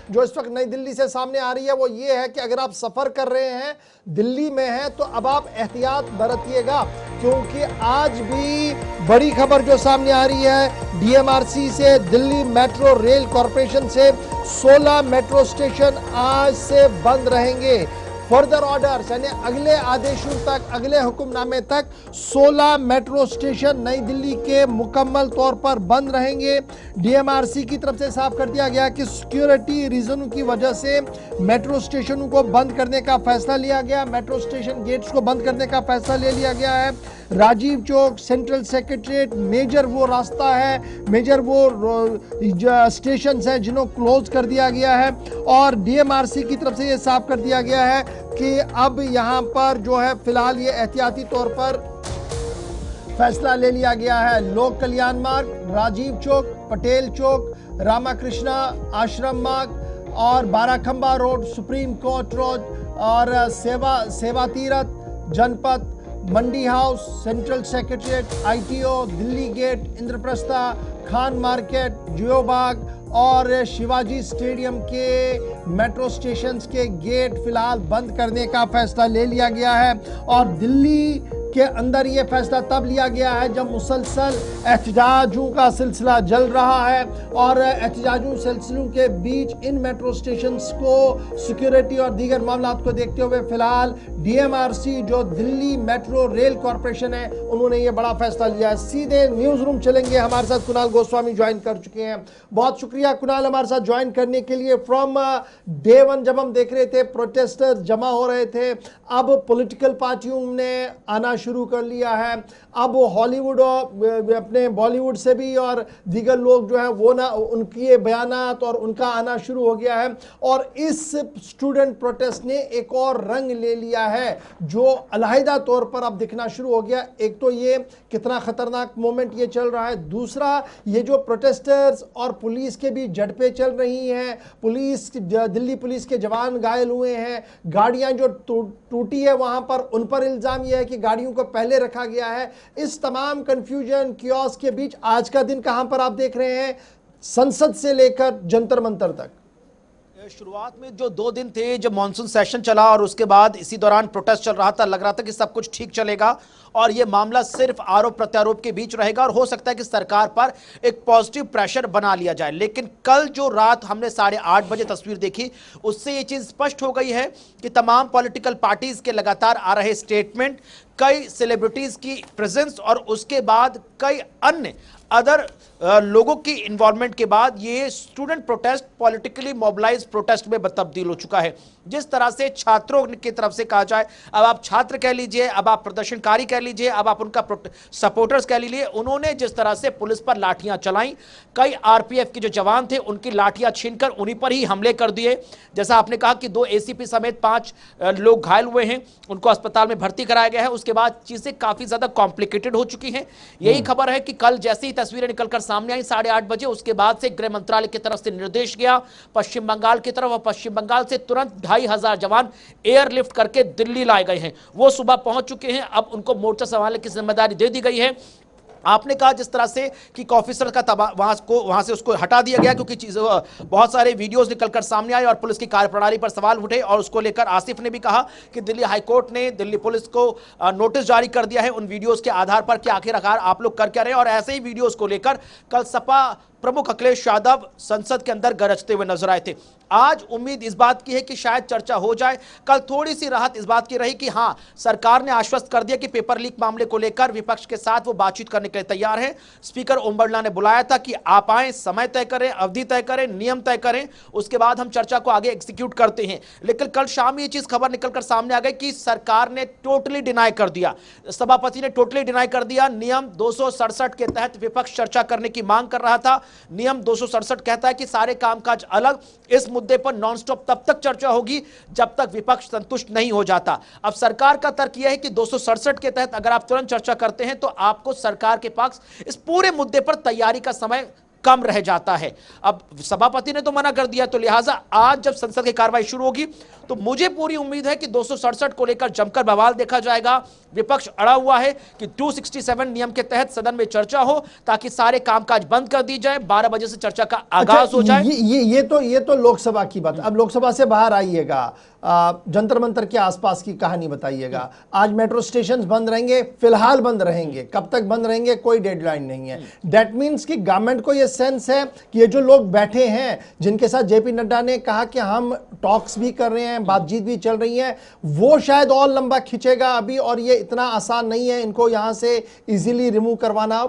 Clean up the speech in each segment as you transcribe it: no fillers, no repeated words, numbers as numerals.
जो इस वक्त नई दिल्ली से सामने आ रही है वो ये है कि अगर आप सफर कर रहे हैं, दिल्ली में हैं, तो अब आप एहतियात बरतिएगा, क्योंकि आज भी बड़ी खबर जो सामने आ रही है डीएमआरसी से, दिल्ली मेट्रो रेल कॉरपोरेशन से 16 मेट्रो स्टेशन आज से बंद रहेंगे। फर्दर ऑर्डर्स यानी अगले आदेशों तक, अगले हुक्मनामे तक 16 मेट्रो स्टेशन नई दिल्ली के मुकम्मल तौर पर बंद रहेंगे। डीएमआरसी की तरफ से साफ कर दिया गया कि सिक्योरिटी रीजनों की वजह से मेट्रो स्टेशनों को बंद करने का फैसला लिया गया, मेट्रो स्टेशन गेट्स को बंद करने का फैसला ले लिया गया है। Rajiv Chowk, central secretariat, major वो रास्ता है, मेजर वो स्टेशन है जिन्हों क्लोज कर दिया गया है। और डीएमआरसी की तरफ से ये साफ कर दिया गया है कि अब यहां पर जो है फिलहाल ये एहतियाती तौर पर फैसला ले लिया गया है। लोक कल्याण मार्ग, राजीव चौक, पटेल चौक, रामाकृष्णा आश्रम मार्ग और Barakhamba Road, Supreme Court Road और Sewa Tirath, Janpath, Mandi House, Central Secretariat, ITO, Delhi Gate, Indraprastha, Khan Market, जियो बाग और शिवाजी स्टेडियम के मेट्रो स्टेशंस के गेट फिलहाल बंद करने का फैसला ले लिया गया है। और दिल्ली के अंदर ये फैसला तब लिया गया है जब मुसलसल एहतजाजों का सिलसिला चल रहा है और एहतजाजों सिलसिलों के बीच इन मेट्रो स्टेशंस को सिक्योरिटी और दीगर मामलात को देखते हुए फिलहाल डीएमआरसी जो दिल्ली मेट्रो रेल कॉरपोरेशन है उन्होंने ये बड़ा फैसला लिया है। सीधे न्यूज रूम चलेंगे, हमारे साथ कुणाल गोस्वामी ज्वाइन कर चुके हैं। बहुत शुक्रिया कुणाल हमारे साथ ज्वाइन करने के लिए। फ्रॉम डे वन जब हम देख रहे थे प्रोटेस्टर्स जमा हो रहे थे, अब पॉलिटिकल पार्टियों ने आना शुरू कर लिया है। अब हॉलीवुड और अपने बॉलीवुड से भी और दीगर लोग जो है वो ना उनके बयानात और उनका आना शुरू हो गया है। और इस स्टूडेंट प्रोटेस्ट ने एक और रंग ले लिया है जो अलहदा तौर पर अब दिखना शुरू हो गया। एक तो ये कितना खतरनाक मोमेंट ये चल रहा है, दूसरा ये जो प्रोटेस्टर्स और पुलिस के बीच झड़पें चल रही हैं, दिल्ली पुलिस के जवान घायल हुए हैं, गाड़ियां जो टूटी है वहां पर उन पर इल्जाम यह है कि गाड़ियों को पहले रखा गया है। इस तमाम कंफ्यूजन कियोस के बीच आज का दिन कहां पर आप देख रहे हैं, संसद से लेकर जंतर मंतर तक? शुरुआत में जो 2 दिन थे जब मॉनसून सेशन चला और उसके बाद इसी दौरान प्रोटेस्ट चल रहा था, लग रहा था कि सब कुछ ठीक चलेगा और ये मामला सिर्फ आरोप प्रत्यारोप के बीच रहेगा और हो सकता है कि सरकार पर एक पॉजिटिव प्रेशर बना लिया जाए। लेकिन कल जो रात हमने 8:30 बजे तस्वीर देखी उससे ये चीज स्पष्ट हो गई है कि तमाम पॉलिटिकल पार्टीज के लगातार आ रहे स्टेटमेंट, कई सेलिब्रिटीज की प्रेजेंस और उसके बाद कई अन्य लोगों की इन्वॉल्वमेंट के बाद ये student protest politically mobilize protest में तब्दील हो चुका है। जिस तरह से छात्रों की तरफ से कहा जाए, अब आप छात्र कह लीजिए, अब आप प्रदर्शनकारी कह लीजिए, अब आप उनका सपोर्टर्स कह लीजिए, उन्होंने जिस तरह से पुलिस पर लाठियां चलाई, कई आरपीएफ के जो जवान थे उनकी लाठियां छीनकर उन्हीं पर ही हमले कर दिए। जैसा आपने कहा कि 2 एसीपी समेत 5 लोग घायल हुए हैं, उनको अस्पताल में भर्ती कराया गया है। उसके बाद चीजें काफी ज्यादा कॉम्प्लिकेटेड हो चुकी हैं। यही खबर है कि कल जैसे ही तस्वीरें निकलकर सामने आई 8:30 बजे, उसके बाद से गृह मंत्रालय की तरफ से निर्देश गया पश्चिम बंगाल की तरफ और पश्चिम बंगाल से तुरंत 2500 जवान एयरलिफ्ट करके दिल्ली लाए गए हैं। वो सुबह पहुंच चुके हैं, अब उनको मोर्चा संभालने की जिम्मेदारी दे दी गई है। आपने कहा जिस तरह से कि ऑफिसर का वहां से उसको हटा दिया गया क्योंकि बहुत सारे वीडियोस निकलकर सामने आए और पुलिस की कार्यप्रणाली पर सवाल उठे और उसको लेकर आसिफ ने भी कहा कि दिल्ली हाईकोर्ट ने दिल्ली पुलिस को नोटिस जारी कर दिया है उन वीडियोस के आधार पर कि आखिरकार आप लोग कर क्या रहे हैं। और ऐसे ही वीडियोस को लेकर कल सपा प्रमुख अखिलेश यादव संसद के अंदर गरजते हुए नजर आए थे। आज उम्मीद इस बात की है कि शायद चर्चा हो जाए। कल थोड़ी सी राहत इस बात की रही कि हां, सरकार ने आश्वस्त कर दिया कि पेपर लीक मामले को लेकर विपक्ष के साथ वो बातचीत करने के लिए तैयार है। स्पीकर ओम बिरला ने बुलाया था कि आप आए, समय तय करें, अवधि तय करें, नियम तय करें, उसके बाद हम चर्चा को आगे एग्जीक्यूट करते हैं। लेकिन कल शाम ये चीज खबर निकलकर सामने आ गई कि सरकार ने टोटली डिनाई कर दिया, सभापति ने टोटली डिनाई कर दिया। नियम 267 के तहत विपक्ष चर्चा करने की मांग कर रहा था। नियम 267 कहता है कि सारे कामकाज अलग, इस मुद्दे पर नॉनस्टॉप तब तक चर्चा होगी जब तक विपक्ष संतुष्ट नहीं हो जाता। अब सरकार का तर्क यह है कि 267 के तहत अगर आप तुरंत चर्चा करते हैं तो आपको सरकार के पास इस पूरे मुद्दे पर तैयारी का समय कम रह जाता है। अब सभापति ने तो मना कर दिया, तो लिहाजा आज जब संसद की कार्रवाई शुरू होगी तो मुझे पूरी उम्मीद है कि 267 को लेकर जमकर बवाल देखा जाएगा। विपक्ष अड़ा हुआ है कि 267 नियम के तहत सदन में चर्चा हो ताकि सारे कामकाज बंद कर दी जाए, 12 बजे से चर्चा का आगाज हो जाए। ये तो लोकसभा की बात। अब लोकसभा से बाहर आइएगा, जंतर मंतर के आसपास की कहानी बताइएगा। आज मेट्रो स्टेशन बंद रहेंगे, फिलहाल बंद रहेंगे, कब तक बंद रहेंगे कोई डेडलाइन नहीं है। दैट मींस कि गवर्नमेंट को यह सेंस है कि ये जो लोग बैठे हैं, जिनके साथ जेपी नड्डा ने कहा कि हम टॉक्स भी कर रहे हैं, बातचीत भी चल रही है, वो शायद और लंबा खिंचेगा अभी, और ये इतना आसान नहीं है इनको यहां से इजीली रिमूव करवाना।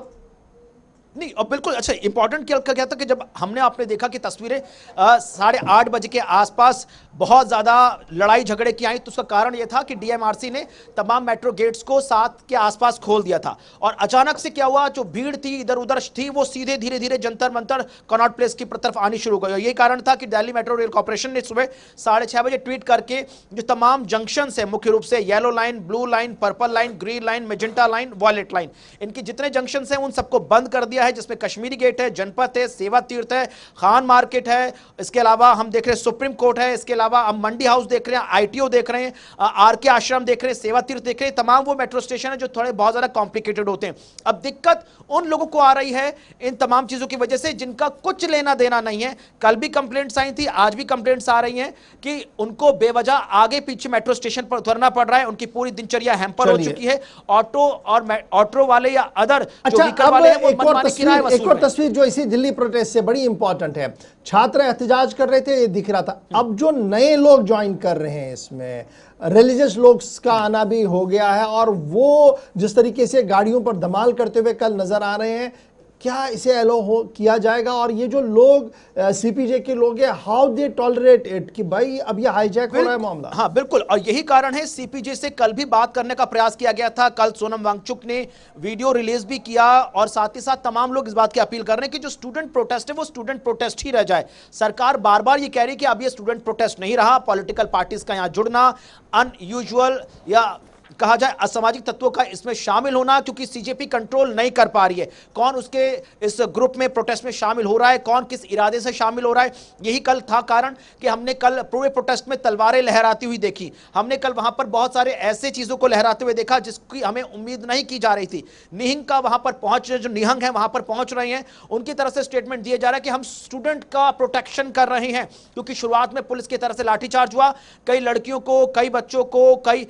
नहीं, और बिल्कुल अच्छा इंपॉर्टेंट क्या था कि जब हमने आपने देखा कि तस्वीरें 8:30 बजे के आसपास बहुत ज्यादा लड़ाई झगड़े की आई, तो उसका कारण यह था कि डीएमआरसी ने तमाम मेट्रो गेट्स को 7 के आसपास खोल दिया था, और अचानक से क्या हुआ, जो भीड़ थी इधर उधर थी वो सीधे धीरे धीरे जंतर मंतर कनॉट प्लेस की तरफ आनी शुरू हो गई। यही कारण था कि दिल्ली मेट्रो रेल कॉर्पोरेशन ने सुबह 6:30 बजे ट्वीट करके जो तमाम जंक्शन है, मुख्य रूप से yellow line, blue line, purple line, green line, magenta line, violet line, इनकी जितने जंक्शन हैं उन सबको बंद कर दिया है, जिसमें कश्मीरी गेट है, जनपथ है, सेवा तीर्थ है, खान मार्केट है, इसके अलावा हम देख रहे हैं सुप्रीम कोर्ट है, इसके अलावा हम मंडी हाउस देख रहे हैं, आईटीओ देख रहे हैं, आरके आश्रम देख रहे हैं, सेवा तीर्थ देख रहे हैं, तमाम वो मेट्रो स्टेशन है जो थोड़े बहुत ज्यादा कॉम्प्लिकेटेड होते हैं। अब दिक्कत उन लोगों को आ रही है इन तमाम चीजों की वजह से जिनका कुछ लेना देना नहीं है। कल भी कंप्लेंट्स आई थी, आज भी कंप्लेंट्स आ रही हैं कि उनको बेवजह आगे पीछे मेट्रो स्टेशन पर उतरना पड़ रहा है, उनकी पूरी दिनचर्या हैम्पर हो चुकी है। ऑटो वाले या अदर जो व्हीकल वाले हैं वो मनमानी किराए वसूल एक और तस्वीर जो इसी दिल्ली प्रोटेस्ट से बड़ी इंपॉर्टेंट है, छात्र एहतजाज कर रहे थे, ये दिख रहा था। अब जो नए लोग ज्वाइन कर रहे हैं, इसमें रिलीजियस लोग का आना भी हो गया है, और वो जिस तरीके से गाड़ियों पर धमाल करते हुए कल नजर आ रहे हैं, क्या इसे एलो हो किया जाएगा? और ये जो लोग सीपीजे के लोग हैं, हाउ दे टॉलरेट इट कि भाई अब ये हाईजैक हो रहा है मामला। हाँ बिल्कुल, और यही कारण है सीपीजे से कल भी बात करने का प्रयास किया गया था। कल सोनम वांगचुक ने वीडियो रिलीज भी किया, और साथ ही साथ तमाम लोग इस बात की अपील कर रहे हैं कि जो स्टूडेंट प्रोटेस्ट है वो स्टूडेंट प्रोटेस्ट ही रह जाए। सरकार बार बार ये कह रही है कि अब ये स्टूडेंट प्रोटेस्ट नहीं रहा, पॉलिटिकल पार्टीज का यहां जुड़ना, अनयूजुअल या कहा जाए असामाजिक तत्वों का इसमें शामिल होना, क्योंकि सीजेपी कंट्रोल नहीं कर पा रही है कौन उसके इस ग्रुप में प्रोटेस्ट में शामिल हो रहा है, कौन किस इरादे से शामिल हो रहा है। यही कल था कारण कि हमने कल पूरे प्रोटेस्ट में तलवारें लहराती हुई देखी, हमने कल वहां पर बहुत सारे ऐसे चीजों को लहराते हुए देखा जिसकी हमें उम्मीद नहीं की जा रही थी। निहंग का वहां पर पहुंच, जो निहंग है वहां पर पहुंच रहे हैं, उनकी तरफ से स्टेटमेंट दिया जा रहा है कि हम स्टूडेंट का प्रोटेक्शन कर रहे हैं, क्योंकि शुरुआत में पुलिस की तरफ से लाठीचार्ज हुआ, कई लड़कियों को, कई बच्चों को, कई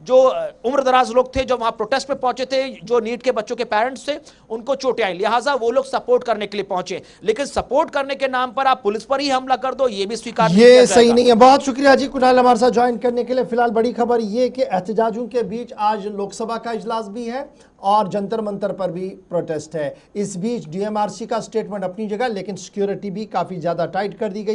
जो उम्रदराज लोग थे जो वहां प्रोटेस्ट में पहुंचे थे, जो नीट के बच्चों के पेरेंट्स थे, उनको चोटें आई, लिहाजा वो लोग सपोर्ट करने के लिए पहुंचे। लेकिन सपोर्ट करने के नाम पर आप पुलिस पर ही हमला कर दो, ये भी स्वीकार नहीं किया जाएगा। सही नहीं है। बहुत शुक्रिया जी कुणाल हमारे साथ ज्वाइन करने के लिए। फिलहाल बड़ी खबर ये कि एहतजाजों के बीच आज लोकसभा का इजलास भी है और जंतर मंतर पर भी प्रोटेस्ट है। इस बीच डीएमआरसी का स्टेटमेंट अपनी जगह, लेकिन सिक्योरिटी भी काफी ज्यादा टाइट कर दी गई।